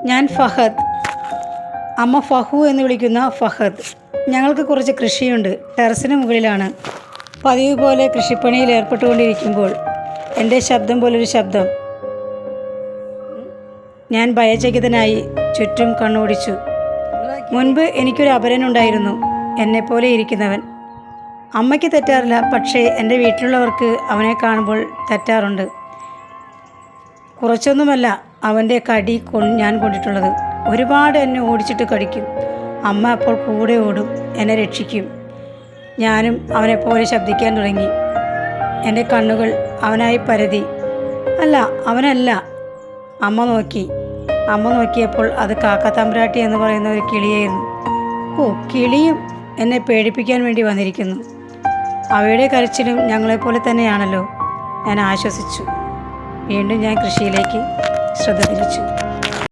ഞാൻ ഫഹദ്, അമ്മ ഫഹു എന്ന് വിളിക്കുന്ന ഫഹദ്. ഞങ്ങൾക്ക് കുറച്ച് കൃഷിയുണ്ട്. ടെറസിന് മുകളിലാണ്. പതിവ് പോലെ കൃഷിപ്പണിയിൽ ഏർപ്പെട്ടുകൊണ്ടിരിക്കുമ്പോൾ എൻ്റെ ശബ്ദം പോലൊരു ശബ്ദം. ഞാൻ ഭയചകിതനായി ചുറ്റും കണ്ണോടിച്ചു. മുൻപ് എനിക്കൊരു അപരനുണ്ടായിരുന്നു, എന്നെപ്പോലെ ഇരിക്കുന്നവൻ. അമ്മയ്ക്ക് തെറ്റാറില്ല, പക്ഷേ എൻ്റെ വീട്ടിലുള്ളവർക്ക് അവനെ കാണുമ്പോൾ തെറ്റാറുണ്ട്. കുറച്ചൊന്നുമല്ല അവൻ്റെ കടി ഞാൻ കൊണ്ടിട്ടുള്ളത്. ഒരുപാട് എന്നെ ഓടിച്ചിട്ട് കടിക്കും. അമ്മ അപ്പോൾ കൂടെ ഓടും, എന്നെ രക്ഷിക്കും. ഞാനും അവനെപ്പോലെ ശബ്ദിക്കാൻ തുടങ്ങി. എൻ്റെ കണ്ണുകൾ അവനായി പരതി. അല്ല, അവനല്ല. അമ്മ നോക്കിയപ്പോൾ അത് കാക്കത്തമ്പുരാട്ടി എന്ന് പറയുന്ന ഒരു കിളിയായിരുന്നു. ഓ, കിളിയും എന്നെ പേടിപ്പിക്കാൻ വേണ്ടി വന്നിരിക്കുന്നു. അവയുടെ കരച്ചിലും ഞങ്ങളെപ്പോലെ തന്നെയാണല്ലോ. ഞാൻ ആശ്വസിച്ചു. വീണ്ടും ഞാൻ കൃഷിയിലേക്ക് ശ്രദ്ധ തിരിച്ചു.